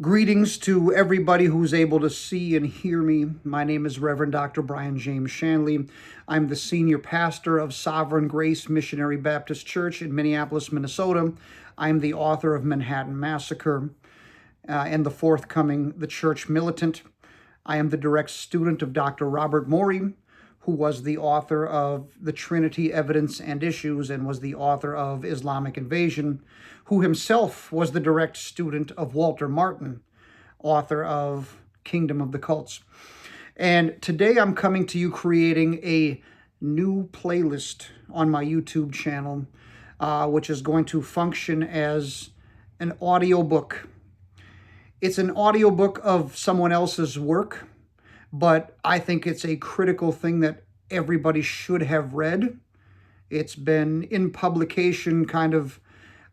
Greetings to everybody who's able to see and hear me. My name is Reverend Dr. Brian James Shanley. I'm the senior pastor of Sovereign Grace Missionary Baptist Church in Minneapolis, Minnesota. I'm the author of Manhattan Massacre and the forthcoming The Church Militant. I am the direct student of Dr. Robert Morey, who was the author of The Trinity, Evidence and Issues and was the author of Islamic Invasion, who himself was the direct student of Walter Martin, author of Kingdom of the Cults. And today I'm coming to you creating a new playlist on my YouTube channel, which is going to function as an audiobook. It's an audiobook of someone else's work, but I think it's a critical thing that everybody should have read. It's been in publication, kind of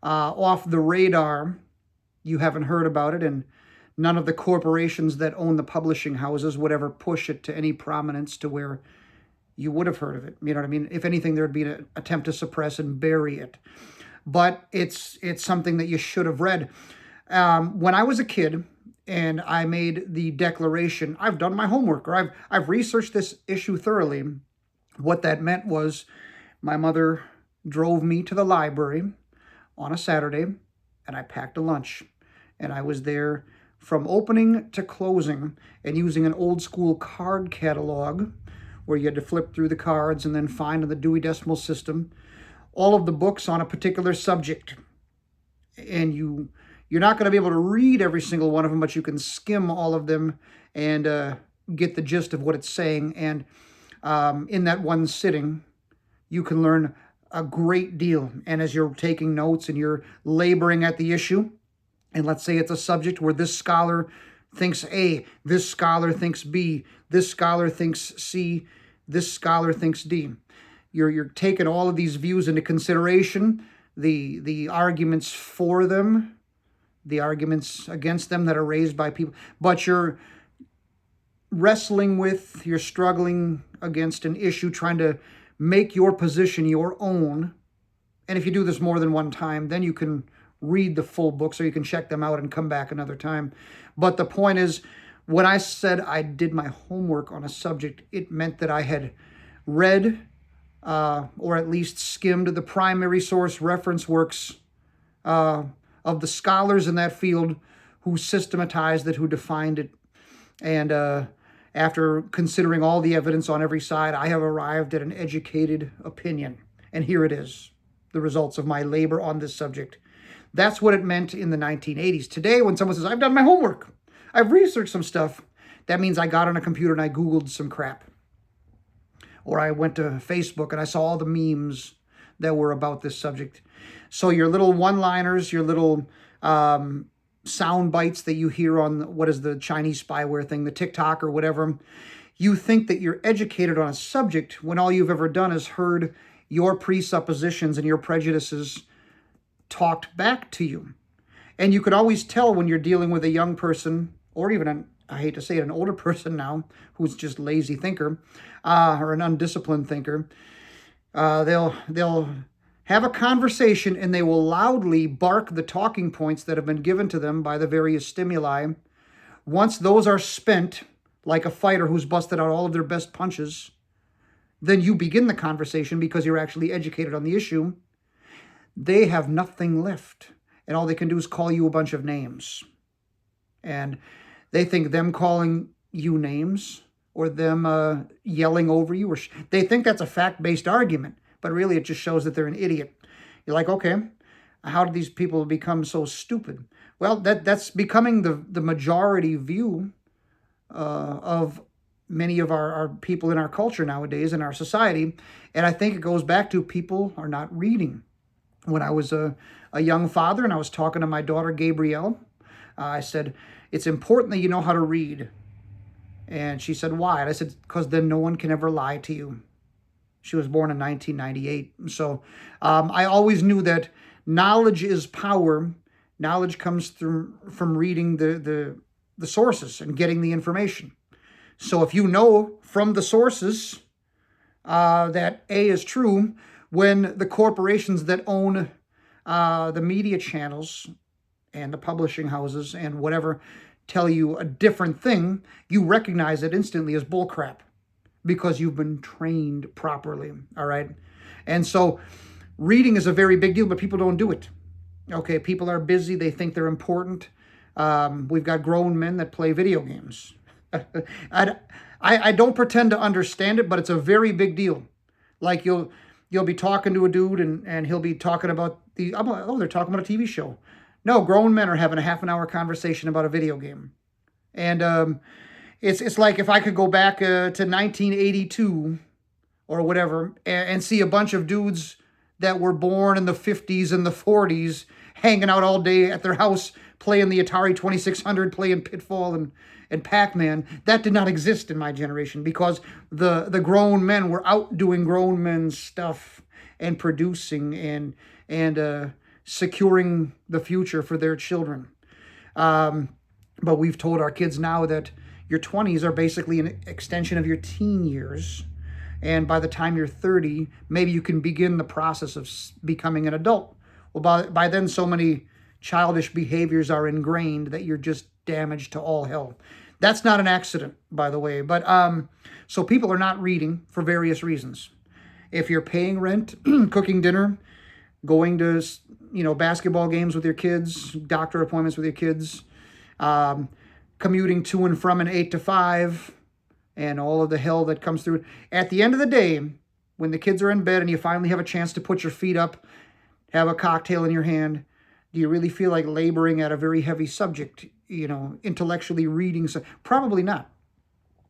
off the radar. You haven't heard about it, and none of the corporations that own the publishing houses would ever push it to any prominence to where you would have heard of it. You know what I mean? If anything, there would be an attempt to suppress and bury it. But it's something that you should have read. When I was a kid, and I made the declaration, I've done my homework, or I've researched this issue thoroughly. What that meant was my mother drove me to the library on a Saturday, and I packed a lunch. And I was there from opening to closing, and using an old school card catalog where you had to flip through the cards and then find in the Dewey Decimal System all of the books on a particular subject. And you're not going to be able to read every single one of them, but you can skim all of them and get the gist of what it's saying. And in that one sitting, you can learn a great deal. And as you're taking notes and you're laboring at the issue, and let's say it's a subject where this scholar thinks A, this scholar thinks B, this scholar thinks C, this scholar thinks D. You're taking all of these views into consideration, the arguments for them, the arguments against them that are raised by people, but you're struggling against an issue, trying to make your position your own. And if you do this more than one time, then you can read the full books, or you can check them out and come back another time. But the point is, when I said I did my homework on a subject, it meant that I had read or at least skimmed the primary source reference works of the scholars in that field who systematized it, who defined it. And after considering all the evidence on every side, I have arrived at an educated opinion. And here it is, the results of my labor on this subject. That's what it meant in the 1980s. Today, when someone says, I've done my homework, I've researched some stuff, that means I got on a computer and I Googled some crap. Or I went to Facebook and I saw all the memes that were about this subject. So your little one-liners, your little sound bites that you hear on, what is the Chinese spyware thing, the TikTok or whatever, you think that you're educated on a subject when all you've ever done is heard your presuppositions and your prejudices talked back to you. And you could always tell when you're dealing with a young person, or even I hate to say it, an older person now, who's just lazy thinker, or an undisciplined thinker. They'll have a conversation and they will loudly bark the talking points that have been given to them by the various stimuli. Once those are spent, like a fighter who's busted out all of their best punches, then you begin the conversation because you're actually educated on the issue. They have nothing left, and all they can do is call you a bunch of names. And they think them calling you names or them yelling over you, they think that's a fact-based argument, but really it just shows that they're an idiot. You're like, okay, how did these people become so stupid? Well, that's becoming the majority view of many of our people in our culture nowadays, in our society, and I think it goes back to people are not reading. When I was a young father and I was talking to my daughter, Gabrielle, I said, it's important that you know how to read. And she said, why? And I said, because then no one can ever lie to you. She was born in 1998. So I always knew that knowledge is power. Knowledge comes from reading the sources and getting the information. So if you know from the sources that A is true, when the corporations that own the media channels and the publishing houses and whatever tell you a different thing, you recognize it instantly as bullcrap because you've been trained properly, all right? And so reading is a very big deal, but people don't do it. Okay, people are busy. They think they're important. We've got grown men that play video games. I don't pretend to understand it, but it's a very big deal. Like you'll be talking to a dude and he'll be talking about they're talking about a TV show. No, grown men are having a half an hour conversation about a video game. And it's like if I could go back to 1982 or whatever and see a bunch of dudes that were born in the 50s and the 40s hanging out all day at their house playing the Atari 2600, playing Pitfall and Pac-Man. That did not exist in my generation because the grown men were out doing grown men stuff and producing and securing the future for their children. But we've told our kids now that your 20s are basically an extension of your teen years. And by the time you're 30, maybe you can begin the process of becoming an adult. Well, by then, so many childish behaviors are ingrained that you're just damaged to all hell. That's not an accident, by the way. But so people are not reading for various reasons. If you're paying rent, cooking dinner, going to basketball games with your kids, doctor appointments with your kids, commuting to and from an 8 to 5, and all of the hell that comes through it. At the end of the day, when the kids are in bed and you finally have a chance to put your feet up, have a cocktail in your hand, do you really feel like laboring at a very heavy subject, intellectually reading? Probably not.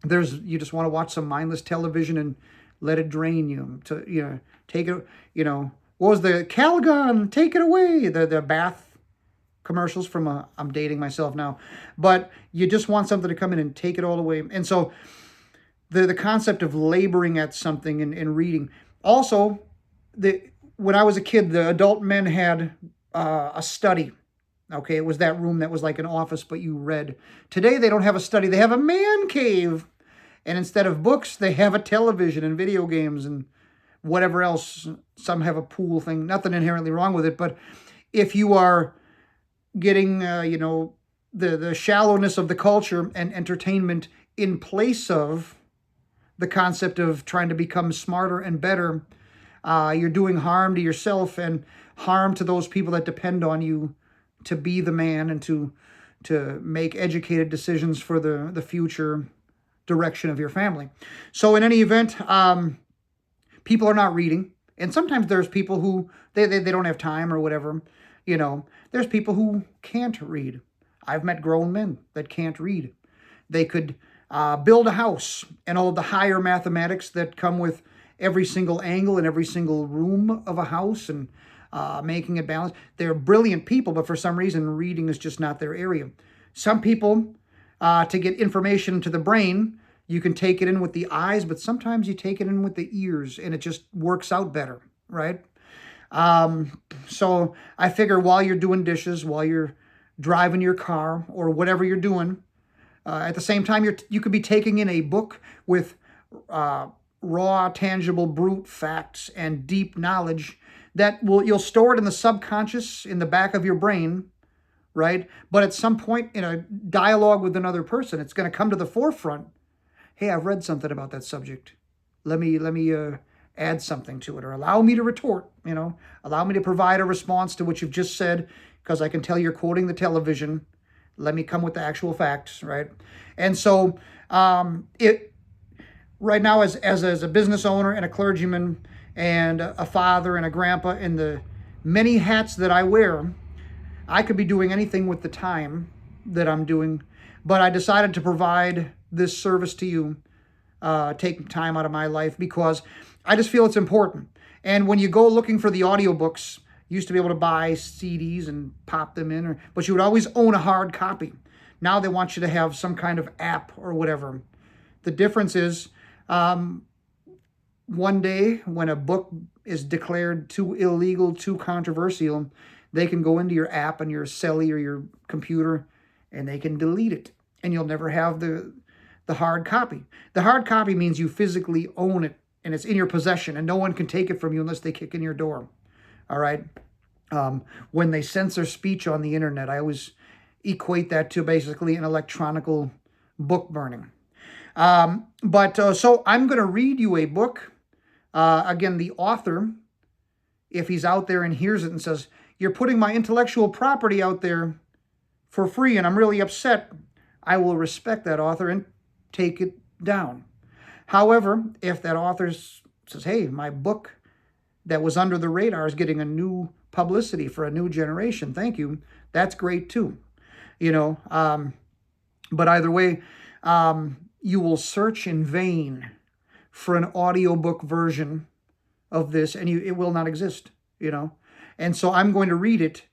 You just want to watch some mindless television and let it drain you. Take it, what was the Calgon, take it away, the bath commercials from I'm dating myself now, but you just want something to come in and take it all away. And so the concept of laboring at something and reading. Also, when I was a kid, the adult men had a study. Okay, it was that room that was like an office, but you read. Today, they don't have a study. They have a man cave. And instead of books, they have a television and video games and whatever else. Some have a pool thing. Nothing inherently wrong with it. But if you are getting, the shallowness of the culture and entertainment in place of the concept of trying to become smarter and better, you're doing harm to yourself and harm to those people that depend on you to be the man and to make educated decisions for the future direction of your family. So in any event, people are not reading. And sometimes there's people who, they don't have time or whatever. There's people who can't read. I've met grown men that can't read. They could build a house and all of the higher mathematics that come with every single angle and every single room of a house and making it balanced. They're brilliant people, but for some reason, reading is just not their area. Some people, to get information to the brain, you can take it in with the eyes, but sometimes you take it in with the ears, and it just works out better, right? So I figure while you're doing dishes, while you're driving your car, or whatever you're doing, at the same time, you could be taking in a book with raw, tangible, brute facts and deep knowledge that you'll store it in the subconscious, in the back of your brain, right? But at some point in a dialogue with another person, it's going to come to the forefront. Hey, I've read something about that subject. Let me add something to it, or allow me to retort, allow me to provide a response to what you've just said, because I can tell you're quoting the television. Let me come with the actual facts, right? And so right now, as a business owner and a clergyman and a father and a grandpa, and the many hats that I wear, I could be doing anything with the time that I'm doing, but I decided to provide this service to you, take time out of my life, because I just feel it's important. And when you go looking for the audiobooks, you used to be able to buy CDs and pop them in, but you would always own a hard copy. Now they want you to have some kind of app or whatever. The difference is, one day when a book is declared too illegal, too controversial, they can go into your app on your celly or your computer and they can delete it, and you'll never have the hard copy. The hard copy means you physically own it and it's in your possession, and no one can take it from you unless they kick in your door. All right? When they censor speech on the internet, I always equate that to basically an electronical book burning. So I'm going to read you a book. Again, the author, if he's out there and hears it and says, "You're putting my intellectual property out there for free and I'm really upset," I will respect that author and take it down. However, if that author says, "Hey, my book that was under the radar is getting a new publicity for a new generation, thank you," that's great too. But either way, you will search in vain for an audiobook version of this, and it will not exist, And so I'm going to read it.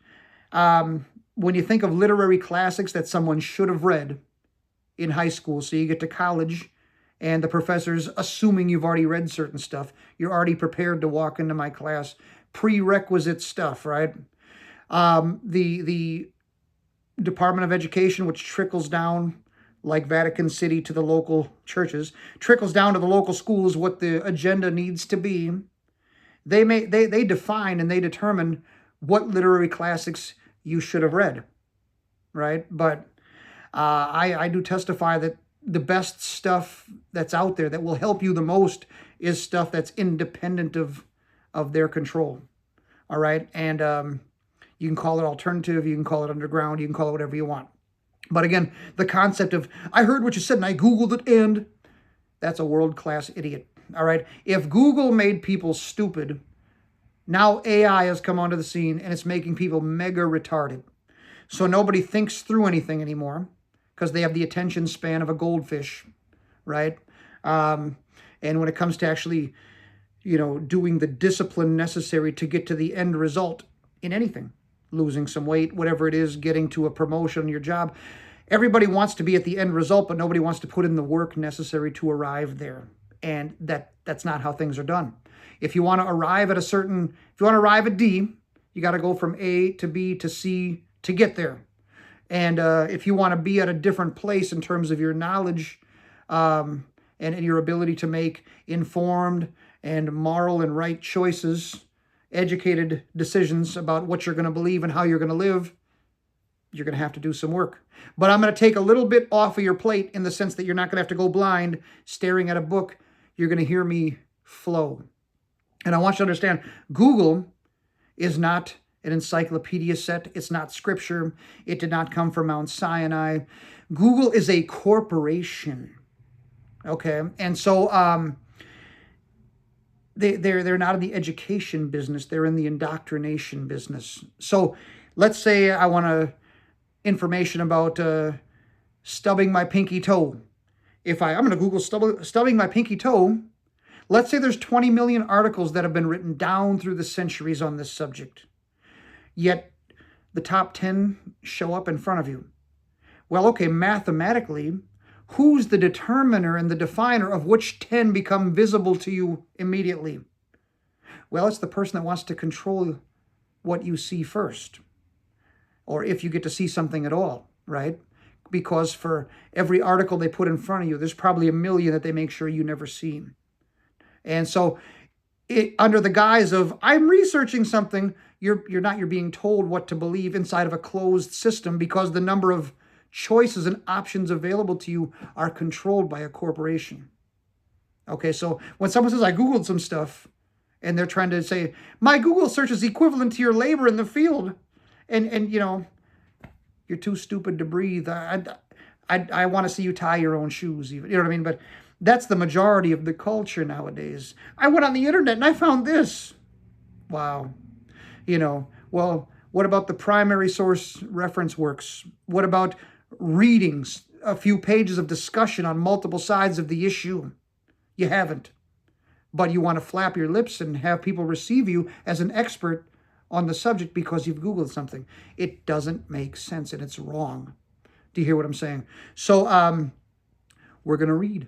When you think of literary classics that someone should have read in high school, so you get to college and the professor's assuming you've already read certain stuff, you're already prepared to walk into my class, prerequisite stuff, right? The Department of Education, which trickles down like Vatican City to the local churches, trickles down to the local schools what the agenda needs to be. They define and they determine what literary classics you should have read, right? But I do testify that the best stuff that's out there that will help you the most is stuff that's independent of their control, all right? And you can call it alternative, you can call it underground, you can call it whatever you want. But again, the concept of, "I heard what you said and I Googled it," and that's a world-class idiot, all right? If Google made people stupid, now AI has come onto the scene and it's making people mega retarded. So nobody thinks through anything anymore because they have the attention span of a goldfish, right? And when it comes to actually, doing the discipline necessary to get to the end result in anything, losing some weight, whatever it is, getting to a promotion in your job, everybody wants to be at the end result, but nobody wants to put in the work necessary to arrive there. And that's not how things are done. If you want to arrive at D, you got to go from A to B to C to get there. And if you want to be at a different place in terms of your knowledge and your ability to make informed and moral and right choices, educated decisions about what you're going to believe and how you're going to live, you're going to have to do some work. But I'm going to take a little bit off of your plate in the sense that you're not going to have to go blind staring at a book. You're going to hear me flow. And I want you to understand, Google is not an encyclopedia set. It's not scripture. It did not come from Mount Sinai. Google is a corporation. Okay? And so they're not in the education business. They're in the indoctrination business. So let's say I want information about stubbing my pinky toe. I'm going to Google stubbing my pinky toe. Let's say there's 20 million articles that have been written down through the centuries on this subject. Yet the top 10 show up in front of you. Well, okay, mathematically, who's the determiner and the definer of which 10 become visible to you immediately? Well, it's the person that wants to control what you see first, or if you get to see something at all, right? Because for every article they put in front of you, there's probably a million that they make sure you never see. And so under the guise of, "I'm researching something," you're being told what to believe inside of a closed system because the number of choices and options available to you are controlled by a corporation. Okay, so when someone says, "I Googled some stuff," and they're trying to say, "My Google search is equivalent to your labor in the field," and you're too stupid to breathe. I want to see you tie your own shoes, even. You know what I mean? But that's the majority of the culture nowadays. "I went on the internet and I found this." Wow. Well, what about the primary source reference works? What about readings, a few pages of discussion on multiple sides of the issue? You haven't. But you want to flap your lips and have people receive you as an expert on the subject because you've Googled something. It doesn't make sense and it's wrong. Do you hear what I'm saying? So we're going to read.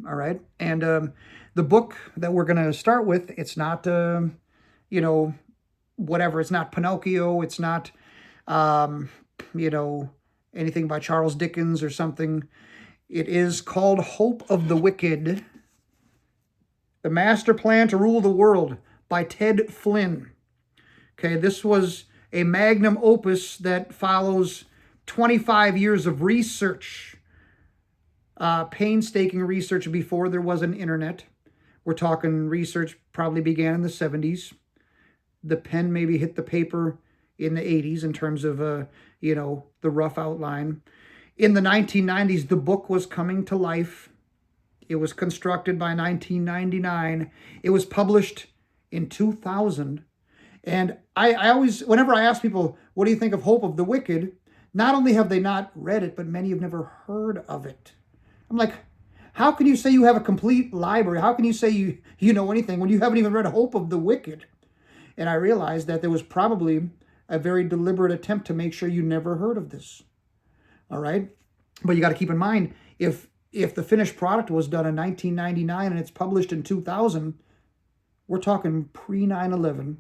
All right. And the book that we're going to start with, it's not, whatever. It's not Pinocchio. It's not, anything by Charles Dickens or something. It is called Hope of the Wicked, The Master Plan to Rule the World by Ted Flynn. Okay, this was a magnum opus that follows 25 years of research, painstaking research before there was an internet. We're talking research probably began in the 70s. The pen maybe hit the paper in the 80s in terms of, the rough outline. In the 1990s, the book was coming to life. It was constructed by 1999. It was published in 2000. And I always, whenever I ask people, what do you think of Hope of the Wicked? Not only have they not read it, but many have never heard of it. I'm like, how can you say you have a complete library? How can you say you know anything when you haven't even read Hope of the Wicked? And I realized that there was probably a very deliberate attempt to make sure you never heard of this. All right? But you got to keep in mind, if the finished product was done in 1999 and it's published in 2000, we're talking pre-9/11.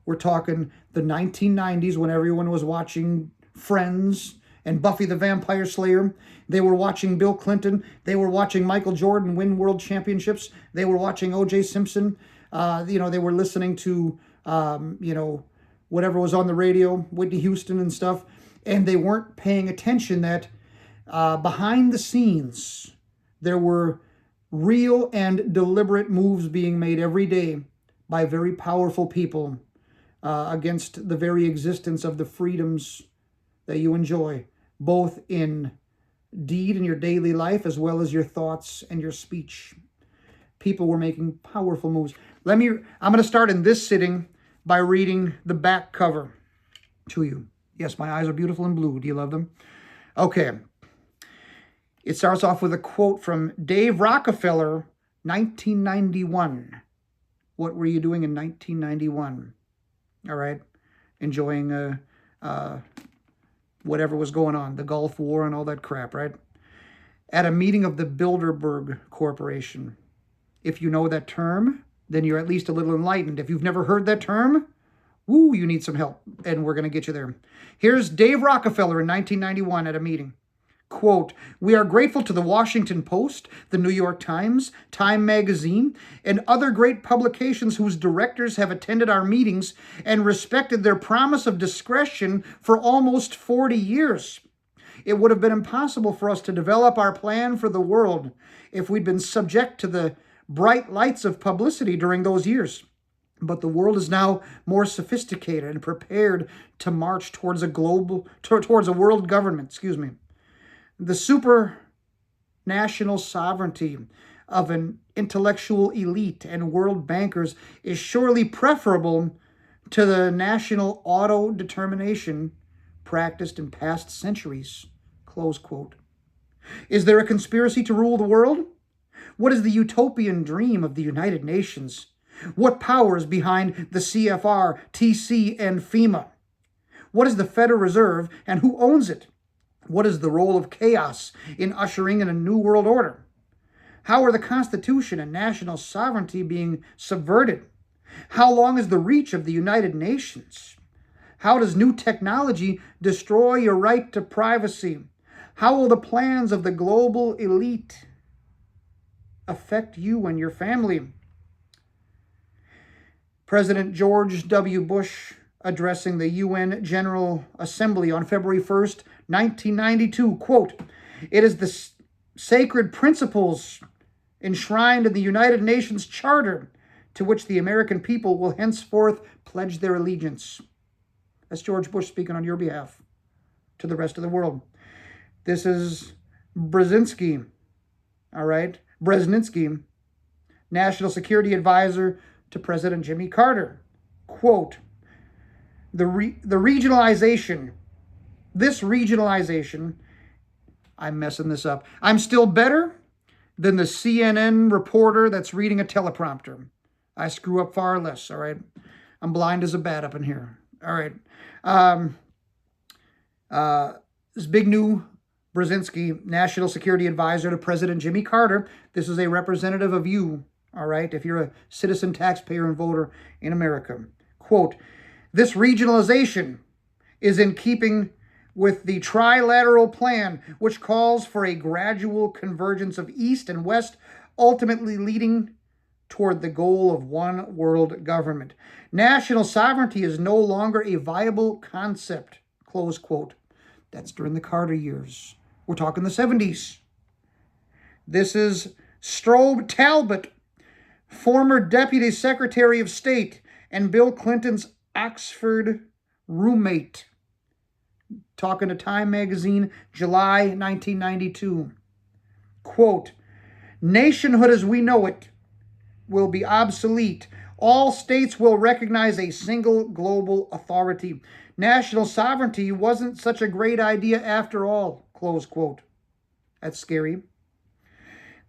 We're talking the 1990s when everyone was watching Friends and Buffy the Vampire Slayer. They were watching Bill Clinton. They were watching Michael Jordan win world championships. They were watching O.J. Simpson. They were listening to, whatever was on the radio, Whitney Houston and stuff. And they weren't paying attention that behind the scenes, there were real and deliberate moves being made every day by very powerful people against the very existence of the freedoms that you enjoy, both in deed in your daily life as well as your thoughts and your speech. People were making powerful moves. I'm going to start in this sitting by reading the back cover to you. Yes, my eyes are beautiful and blue. Do you love them? Okay. It starts off with a quote from Dave Rockefeller, 1991. What were you doing in 1991? All right. Enjoying whatever was going on, the Gulf War and all that crap, right? At a meeting of the Bilderberg Corporation. If you know that term, then you're at least a little enlightened. If you've never heard that term, you need some help, and we're going to get you there. Here's Dave Rockefeller in 1991 at a meeting. Quote, "We are grateful to the Washington Post, the New York Times, Time Magazine, and other great publications whose directors have attended our meetings and respected their promise of discretion for almost 40 years. It would have been impossible for us to develop our plan for the world if we'd been subject to the bright lights of publicity during those years. But the world is now more sophisticated and prepared to march towards a world government, The supranational sovereignty of an intellectual elite and world bankers is surely preferable to the national auto-determination practiced in past centuries." Close quote. Is there a conspiracy to rule the world? What is the utopian dream of the United Nations? What power is behind the CFR, TC, and FEMA? What is the Federal Reserve and who owns it? What is the role of chaos in ushering in a new world order? How are the Constitution and national sovereignty being subverted? How long is the reach of the United Nations? How does new technology destroy your right to privacy? How will the plans of the global elite affect you and your family? President George W. Bush, addressing the UN General Assembly on February 1st, 1992, quote, "It is the sacred principles enshrined in the United Nations Charter to which the American people will henceforth pledge their allegiance." That's George Bush speaking on your behalf to the rest of the world. This is Brzezinski, all right? Brzezinski, National Security Advisor to President Jimmy Carter. Quote, this regionalization, I'm messing this up. I'm still better than the CNN reporter that's reading a teleprompter. I screw up far less, all right? I'm blind as a bat up in here. All right. This big new Brzezinski, National Security Advisor to President Jimmy Carter. This is a representative of you, all right, if you're a citizen, taxpayer, and voter in America. Quote, "This regionalization is in keeping with the trilateral plan, which calls for a gradual convergence of East and West, ultimately leading toward the goal of one world government. National sovereignty is no longer a viable concept, close quote. That's during the Carter years. We're talking the 70s. This is Strobe Talbot, former Deputy Secretary of State and Bill Clinton's Oxford roommate, talking to Time magazine, July 1992. Quote, nationhood as we know it will be obsolete. All states will recognize a single global authority. National sovereignty wasn't such a great idea after all, close quote. That's scary.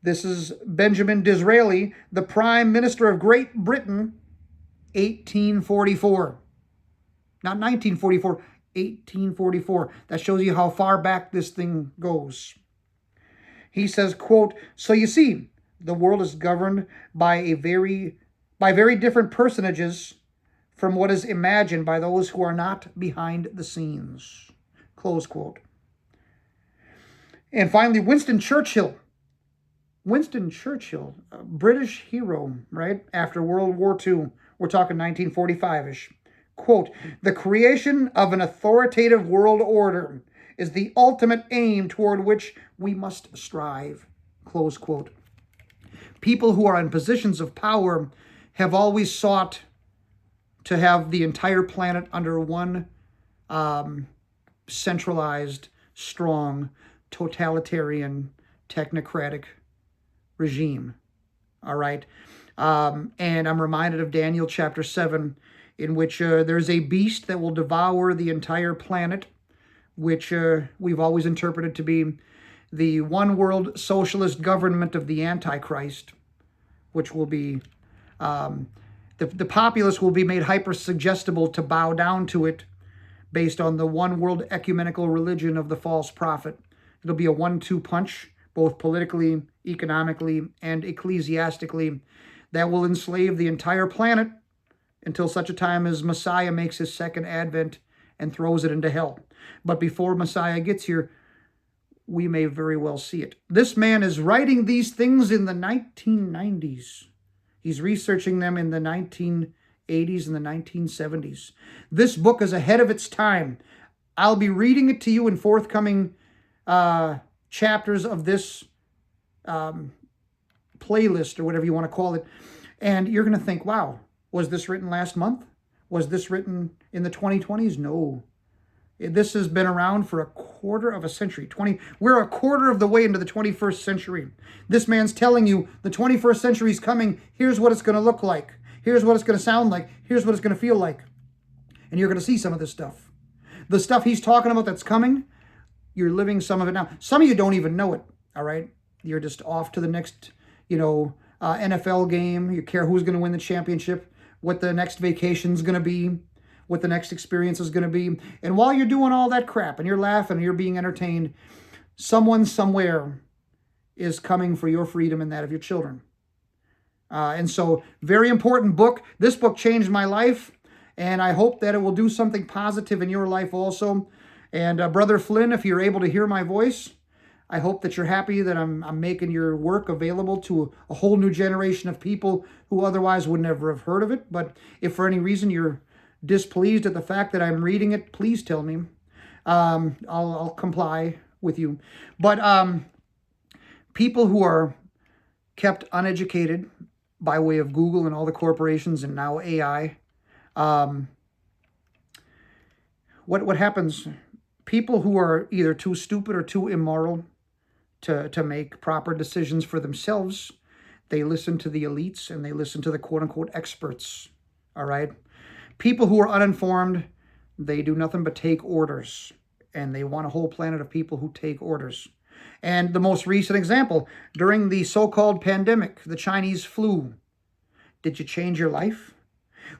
This is Benjamin Disraeli, the Prime Minister of Great Britain, 1844. Not 1944, 1844. That shows you how far back this thing goes. He says, quote, so you see, the world is governed by very different personages from what is imagined by those who are not behind the scenes. Close quote. And finally, Winston Churchill. Winston Churchill, a British hero, right? After World War II, we're talking 1945-ish. Quote, the creation of an authoritative world order is the ultimate aim toward which we must strive. Close quote. People who are in positions of power have always sought to have the entire planet under one centralized, strong, totalitarian, technocratic regime. All right. And I'm reminded of Daniel chapter 7, in which there's a beast that will devour the entire planet, which we've always interpreted to be the one world socialist government of the Antichrist, which will be, the populace will be made hyper-suggestible to bow down to it based on the one world ecumenical religion of the false prophet. It'll be a 1-2 punch, both politically, economically, and ecclesiastically, that will enslave the entire planet until such a time as Messiah makes his second advent and throws it into hell. But before Messiah gets here, we may very well see it. This man is writing these things in the 1990s. He's researching them in the 1980s and the 1970s. This book is ahead of its time. I'll be reading it to you in forthcoming chapters of this playlist, or whatever you want to call it. And you're going to think, wow, was this written last month? Was this written in the 2020s? No. This has been around for a quarter of a century. We're a quarter of the way into the 21st century. This man's telling you the 21st century is coming. Here's what it's going to look like. Here's what it's going to sound like. Here's what it's going to feel like. And you're going to see some of this stuff. The stuff he's talking about that's coming, you're living some of it now. Some of you don't even know it, all right? You're just off to the next, NFL game. You care who's going to win the championship, what the next vacation's going to be, what the next experience is going to be. And while you're doing all that crap and you're laughing and you're being entertained, someone somewhere is coming for your freedom and that of your children. And so, very important book. This book changed my life, and I hope that it will do something positive in your life also. And Brother Flynn, if you're able to hear my voice, I hope that you're happy that I'm making your work available to a whole new generation of people who otherwise would never have heard of it. But if for any reason you're displeased at the fact that I'm reading it, please tell me. I'll comply with you. But people who are kept uneducated by way of Google and all the corporations and now AI, what happens? People who are either too stupid or too immoral to make proper decisions for themselves, they listen to the elites and they listen to the quote-unquote experts, all right? People who are uninformed, they do nothing but take orders, and they want a whole planet of people who take orders. And the most recent example, during the so-called pandemic, the Chinese flu, did you change your life?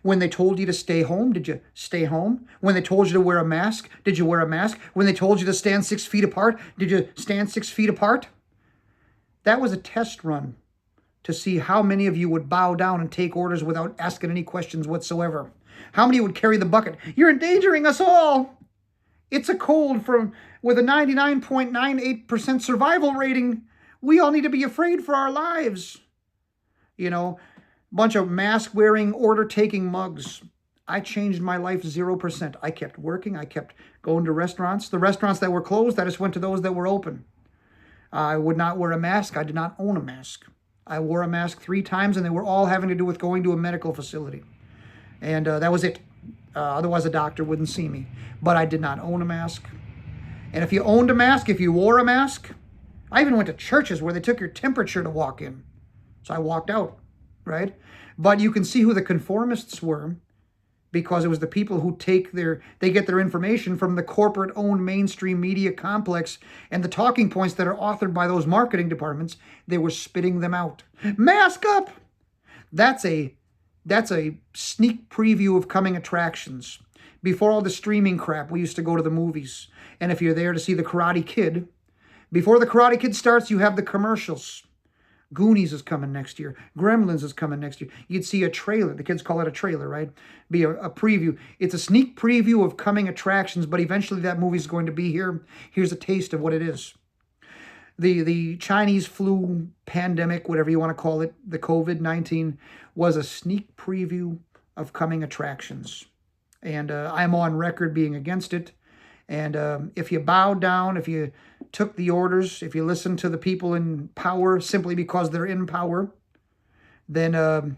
When they told you to stay home, did you stay home? When they told you to wear a mask, did you wear a mask? When they told you to stand 6 feet apart, did you stand 6 feet apart? That was a test run to see how many of you would bow down and take orders without asking any questions whatsoever. How many would carry the bucket? You're endangering us all. It's a cold with a 99.98% survival rating. We all need to be afraid for our lives. bunch of mask-wearing, order-taking mugs. I changed my life 0%. I kept working. I kept going to restaurants. The restaurants that were closed, I just went to those that were open. I would not wear a mask. I did not own a mask. I wore a mask 3 times, and they were all having to do with going to a medical facility. And that was it. Otherwise, a doctor wouldn't see me. But I did not own a mask. And if you owned a mask, if you wore a mask, I even went to churches where they took your temperature to walk in. So I walked out, right? But you can see who the conformists were, because it was the people who they get their information from the corporate-owned mainstream media complex, and the talking points that are authored by those marketing departments, they were spitting them out. Mask up! That's a sneak preview of coming attractions. Before all the streaming crap, we used to go to the movies. And if you're there to see The Karate Kid, before The Karate Kid starts, you have the commercials. Goonies is coming next year. Gremlins is coming next year. You'd see a trailer. The kids call it a trailer, right? Be a preview. It's a sneak preview of coming attractions, but eventually that movie's going to be here. Here's a taste of what it is. The Chinese flu pandemic, whatever you want to call it, the COVID-19, was a sneak preview of coming attractions. And I'm on record being against it. And if you bowed down, if you took the orders, if you listened to the people in power simply because they're in power, then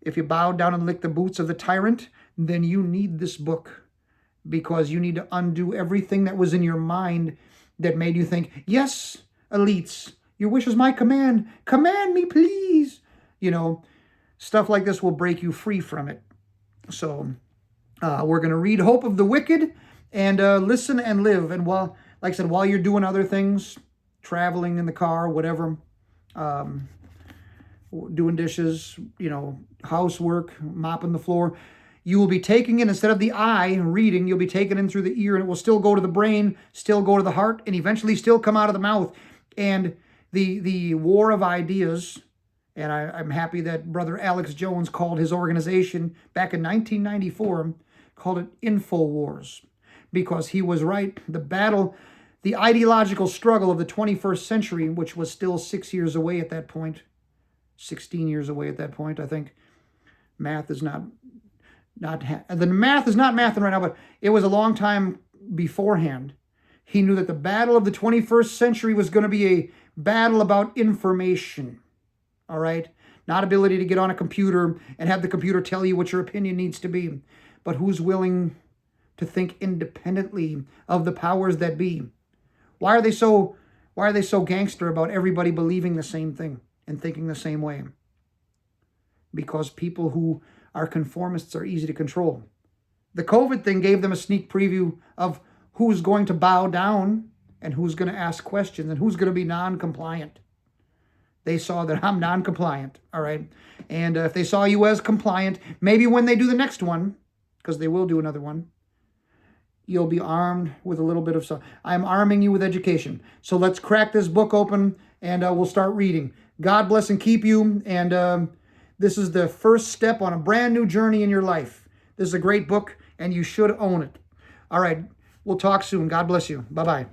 if you bowed down and licked the boots of the tyrant, then you need this book, because you need to undo everything that was in your mind that made you think, yes, elites, your wish is my command. Command me, please. Stuff like this will break you free from it. So we're going to read Hope of the Wicked and listen and live. And like I said, while you're doing other things, traveling in the car, whatever, doing dishes, housework, mopping the floor, you will be taking in, instead of the eye reading, you'll be taking in through the ear, and it will still go to the brain, still go to the heart, and eventually still come out of the mouth. And the war of ideas, and I'm happy that Brother Alex Jones called his organization back in 1994, called it InfoWars, because he was right. The battle, the ideological struggle of the 21st century, which was still 6 years away at that point, 16 years away at that point, I think. Math is not the math is not mathing right now, but it was a long time beforehand. He knew that the battle of the 21st century was going to be a battle about information, all right? Not ability to get on a computer and have the computer tell you what your opinion needs to be, but who's willing to think independently of the powers that be. Why are they so gangster about everybody believing the same thing and thinking the same way? Because people who are conformists are easy to control. The COVID thing gave them a sneak preview of who's going to bow down and who's going to ask questions and who's going to be non-compliant. They saw that I'm non-compliant, all right? And if they saw you as compliant, maybe when they do the next one, because they will do another one, you'll be armed with a little bit of... I'm arming you with education. So let's crack this book open, and we'll start reading. God bless and keep you, and this is the first step on a brand new journey in your life. This is a great book, and you should own it. All right, we'll talk soon. God bless you. Bye-bye.